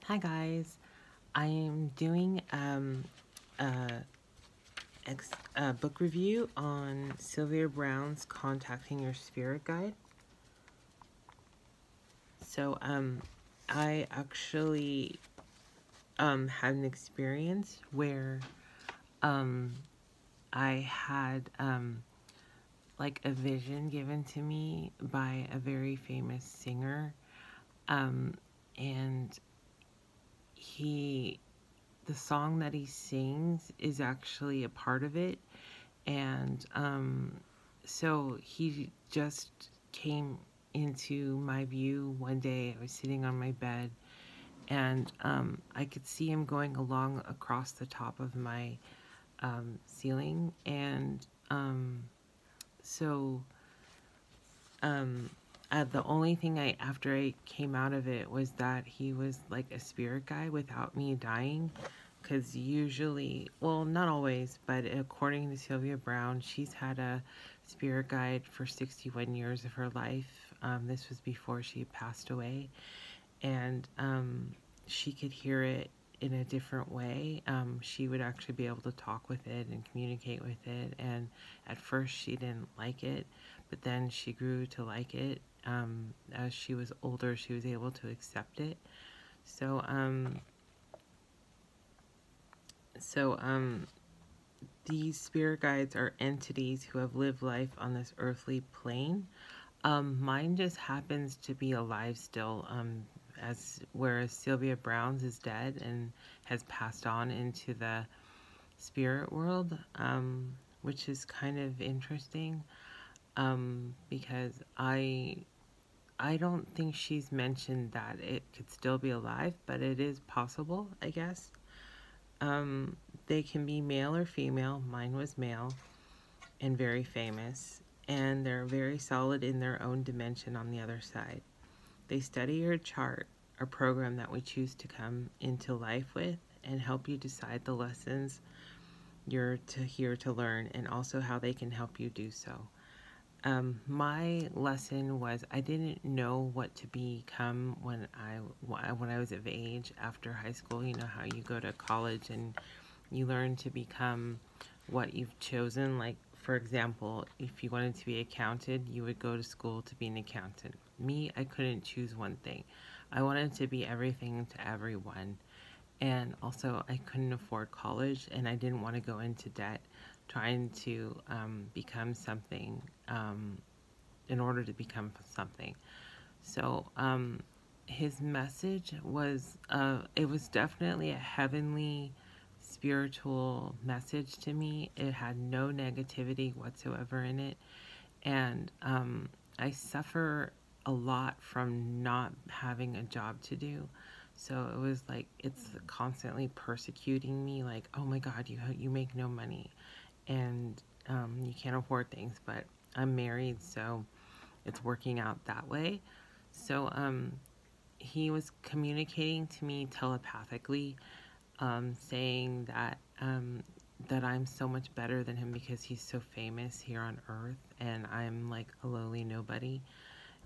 Hi guys, I am doing a book review on Sylvia Browne's Contacting Your Spirit Guide. So I actually had an experience where I had like a vision given to me by a very famous singer, and the song that he sings is actually a part of it. And so he just came into my view one day. I was sitting on my bed, and I could see him going along across the top of my ceiling. And so the only thing after I came out of it was that he was like a spirit guide without me dying. Because usually, well, not always, but according to Sylvia Browne, she's had a spirit guide for 61 years of her life. This was before she passed away. And she could hear it in a different way. She would actually be able to talk with it and communicate with it. And at first she didn't like it, but then she grew to like it. As she was older, she was able to accept it. So, these spirit guides are entities who have lived life on this earthly plane. Mine just happens to be alive still, whereas Sylvia Browne's is dead and has passed on into the spirit world, which is kind of interesting, because I don't think she's mentioned that it could still be alive, but it is possible, I guess. They can be male or female. Mine was male and very famous, and they're very solid in their own dimension on the other side. They study your chart, a program that we choose to come into life with, and help you decide the lessons you're here to learn, and also how they can help you do so. My lesson was I didn't know what to become when I was of age after high school. You know how you go to college and you learn to become what you've chosen. Like, for example, if you wanted to be accountant, you would go to school to be an accountant. Me, I couldn't choose one thing. I wanted to be everything to everyone. And also, I couldn't afford college, and I didn't want to go into debt trying to become something in order to become something. So his message was, it was definitely a heavenly, spiritual message to me. It had no negativity whatsoever in it. And I suffer a lot from not having a job to do. So it was like, it's constantly persecuting me, like, oh my God, you make no money, and you can't afford things. But I'm married, so it's working out that way. So he was communicating to me telepathically, saying that that I'm so much better than him because he's so famous here on earth, and I'm like a lowly nobody.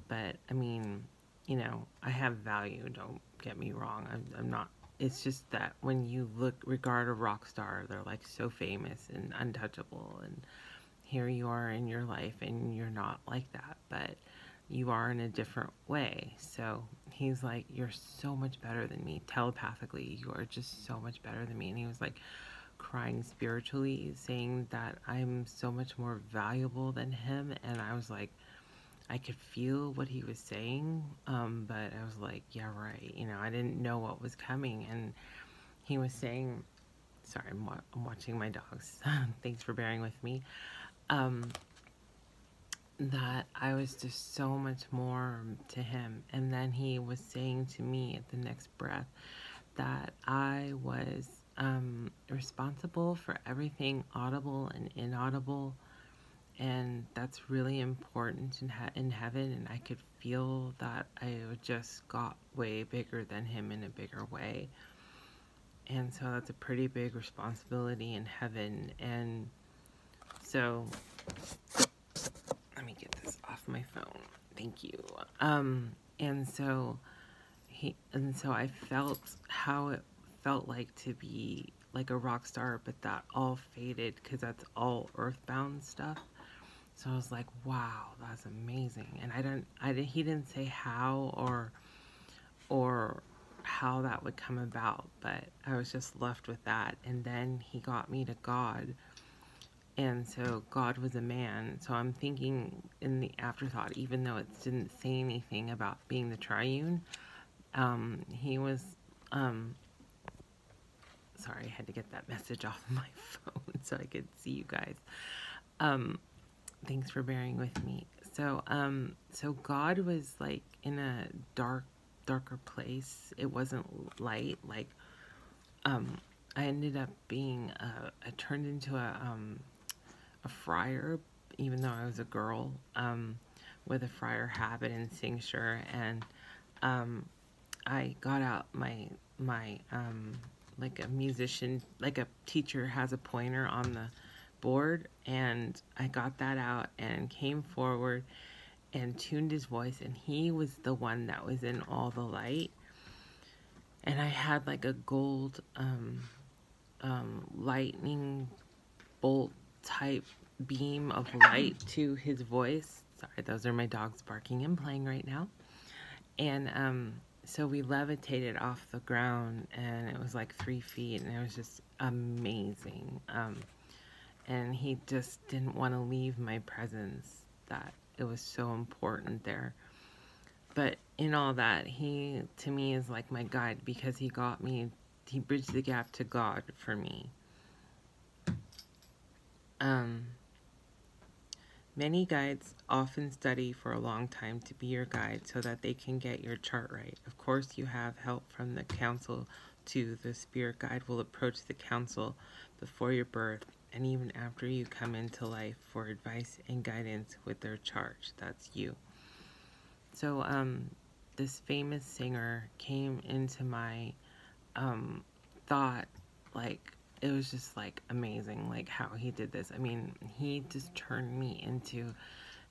But I mean, you know, I have value, don't get me wrong. I'm not, it's just that when you regard a rock star, they're like so famous and untouchable, and here you are in your life and you're not like that, but you are in a different way. So he's like, you're so much better than me. Telepathically, you are just so much better than me. And he was like crying spiritually, saying that I'm so much more valuable than him. And I was like, I could feel what he was saying, but I was like, yeah, right. You know, I didn't know what was coming. And he was saying, sorry, I'm watching my dogs. Thanks for bearing with me. That I was just so much more to him. And then he was saying to me at the next breath that I was responsible for everything audible and inaudible, and that's really important in heaven. And I could feel that I just got way bigger than him in a bigger way, and so that's a pretty big responsibility in heaven. And so let me get this off my phone. Thank you. And so And so I felt how it felt like to be like a rock star, but that all faded because that's all earthbound stuff. So I was like, wow, that's amazing. And he didn't say how or how that would come about, but I was just left with that. And then he got me to God. And so God was a man. So I'm thinking in the afterthought, even though it didn't say anything about being the triune, he was, um, sorry, I had to get that message off my phone so I could see you guys. Um, Thanks for bearing with me. So God was like in a darker place. It wasn't light. Like, I ended up being, I turned into a friar, even though I was a girl, with a friar habit and cincture, and I got out my like a musician, like a teacher has a pointer on the board, and I got that out and came forward and tuned his voice, and he was the one that was in all the light, and I had like a gold lightning bolt type beam of light to his voice. Sorry, those are my dogs barking and playing right now. And so we levitated off the ground, and it was like 3 feet, and it was just amazing. And he just didn't want to leave my presence, that it was so important there. But in all that, he to me is like my guide, because he bridged the gap to God for me. Many guides often study for a long time to be your guide so that they can get your chart right. Of course, you have help from the council too. The spirit guide will approach the council before your birth and even after you come into life for advice and guidance with their charge. That's you. So, this famous singer came into my thought, like, it was just like amazing, like how he did this. I mean, he just turned me into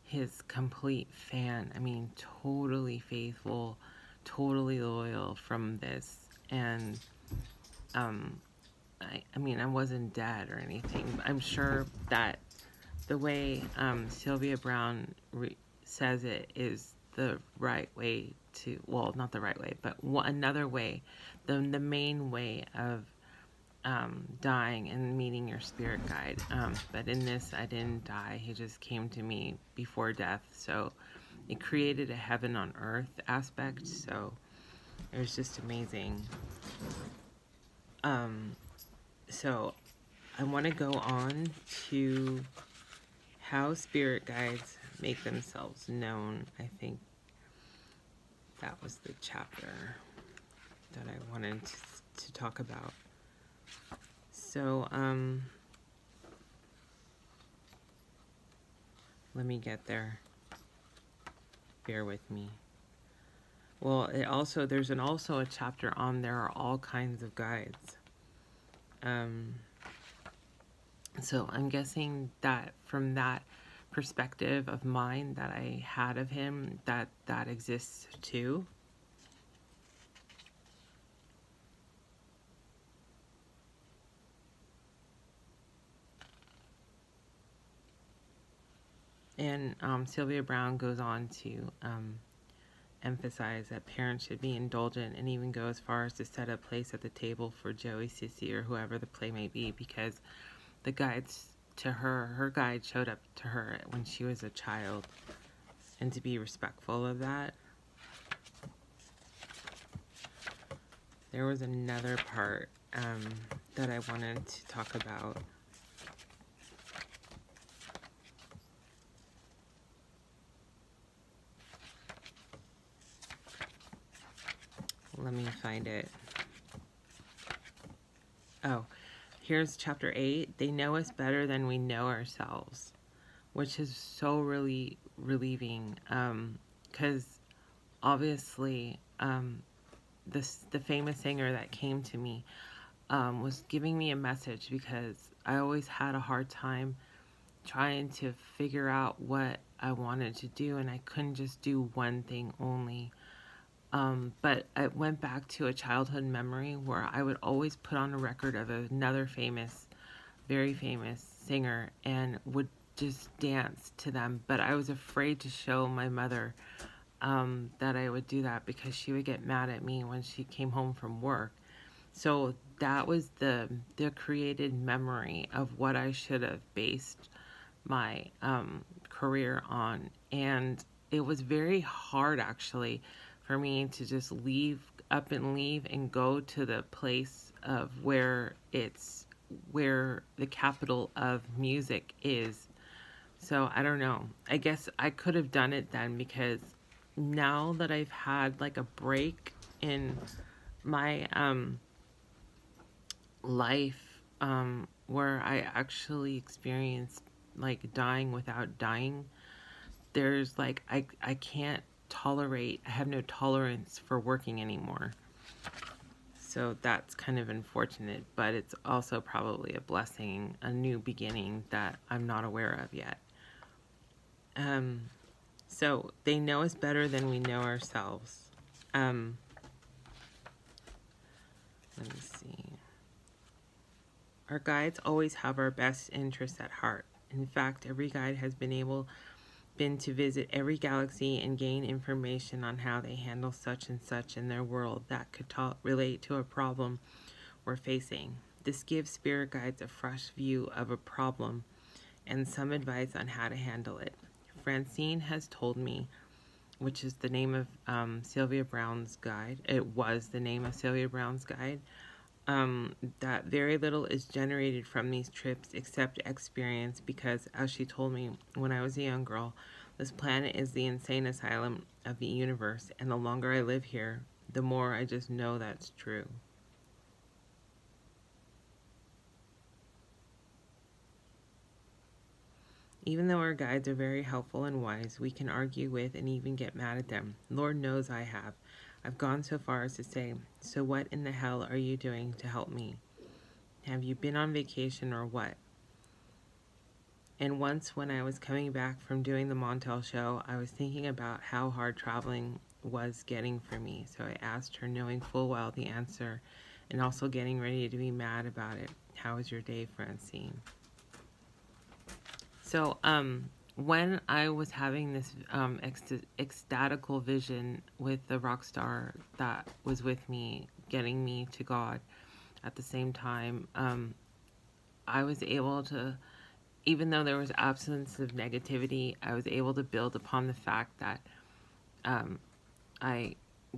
his complete fan. I mean, totally faithful, totally loyal from this. And I mean, I wasn't dead or anything. I'm sure that the way Sylvia Browne says it is the right way to, well, not the right way, but another way, the main way of dying and meeting your spirit guide. But in this, I didn't die. He just came to me before death. So it created a heaven on earth aspect. So it was just amazing. So I want to go on to how spirit guides make themselves known. I think that was the chapter that I wanted to talk about. So, let me get there. Bear with me. Well, there's also a chapter on there are all kinds of guides. So I'm guessing that from that perspective of mine that I had of him, that exists too. And Sylvia Browne goes on to emphasize that parents should be indulgent and even go as far as to set a place at the table for Joey, Sissy, or whoever the play may be, because the guides to her guide showed up to her when she was a child, and to be respectful of that. There was another part that I wanted to talk about. Let me find it. Oh, here's chapter 8. They know us better than we know ourselves, which is so really relieving, because obviously the famous singer that came to me was giving me a message, because I always had a hard time trying to figure out what I wanted to do, and I couldn't just do one thing only. But I went back to a childhood memory where I would always put on a record of another famous, very famous singer and would just dance to them. But I was afraid to show my mother that I would do that because she would get mad at me when she came home from work. So that was the created memory of what I should have based my career on. And it was very hard actually for me to just up and leave and go to the place of where the capital of music is. So I don't know. I guess I could have done it then, because now that I've had like a break in my life, where I actually experienced like dying without dying, there's like I can't tolerate, I have no tolerance for working anymore. So that's kind of unfortunate, but it's also probably a blessing, a new beginning that I'm not aware of yet. So they know us better than we know ourselves. Let me see. Our guides always have our best interests at heart. In fact, every guide has been to visit every galaxy and gain information on how they handle such and such in their world that could relate to a problem we're facing. This gives spirit guides a fresh view of a problem and some advice on how to handle it. Francine has told me, which is the name of Sylvia Browne's guide. It was the name of Sylvia Browne's guide. That very little is generated from these trips except experience, because, as she told me when I was a young girl, this planet is the insane asylum of the universe, and the longer I live here, the more I just know that's true. Even though our guides are very helpful and wise, we can argue with and even get mad at them. Lord knows I have. I've gone so far as to say, so what in the hell are you doing to help me? Have you been on vacation or what? And once when I was coming back from doing the Montel show, I was thinking about how hard traveling was getting for me. So I asked her, knowing full well the answer and also getting ready to be mad about it. How was your day, Francine? So, when I was having this ecstatical vision with the rock star that was with me, getting me to God at the same time, I was able to, even though there was absence of negativity, I was able to build upon the fact that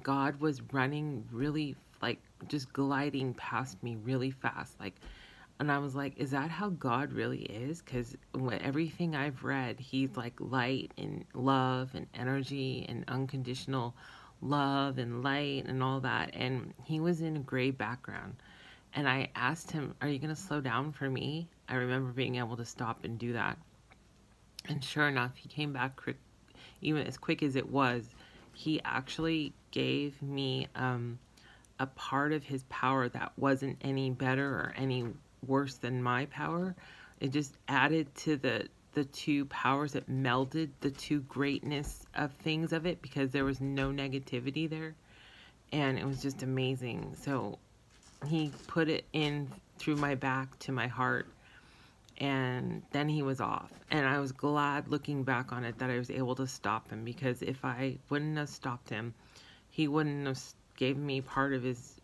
God was running really, like, just gliding past me really fast, like. And I was like, is that how God really is? Because everything I've read, he's like light and love and energy and unconditional love and light and all that. And he was in a gray background. And I asked him, are you going to slow down for me? I remember being able to stop and do that. And sure enough, he came back quick, even as quick as it was. He actually gave me a part of his power that wasn't any better or any worse than my power. It just added to the two powers. It melded the two greatness of things of it, because there was no negativity there, and it was just amazing. So he put it in through my back to my heart, and then he was off. And I was glad, looking back on it, that I was able to stop him, because if I wouldn't have stopped him, he wouldn't have gave me part of his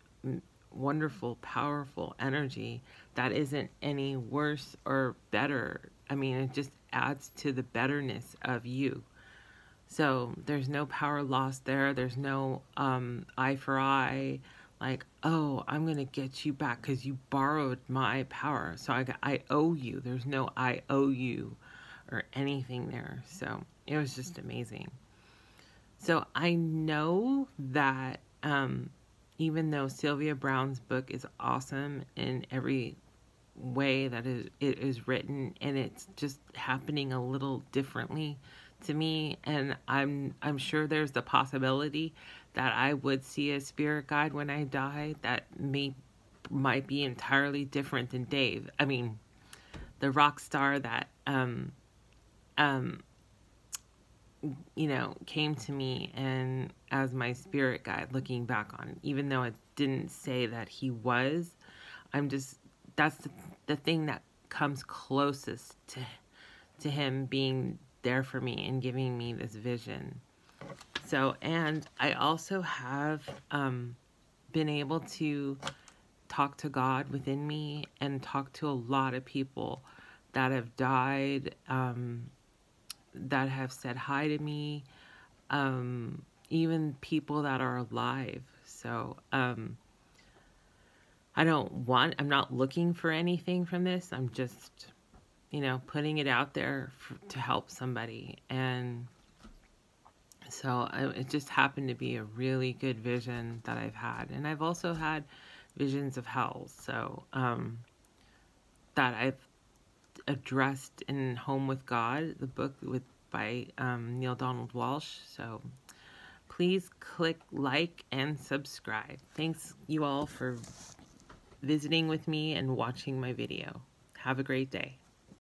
wonderful, powerful energy that isn't any worse or better. I mean, it just adds to the betterness of you. So there's no power lost there. There's no eye for eye, like, oh, I'm going to get you back because you borrowed my power. So I owe you. There's no I owe you or anything there. So it was just amazing. So I know that even though Sylvia Browne's book is awesome in every way that it is written, and it's just happening a little differently to me, and I'm sure there's the possibility that I would see a spirit guide when I die that might be entirely different than Dave. I mean, the rock star that came to me and as my spirit guide looking back on it, even though it didn't say that he was, that's the thing that comes closest to him being there for me and giving me this vision. So, and I also have been able to talk to God within me and talk to a lot of people that have died, that have said hi to me, even people that are alive. So, I'm not looking for anything from this. I'm just, putting it out there to help somebody. And so it just happened to be a really good vision that I've had. And I've also had visions of hell. So, that I've addressed in Home with God, the book by Neil Donald Walsh. So please click like and subscribe. Thanks you all for visiting with me and watching my video. Have a great day.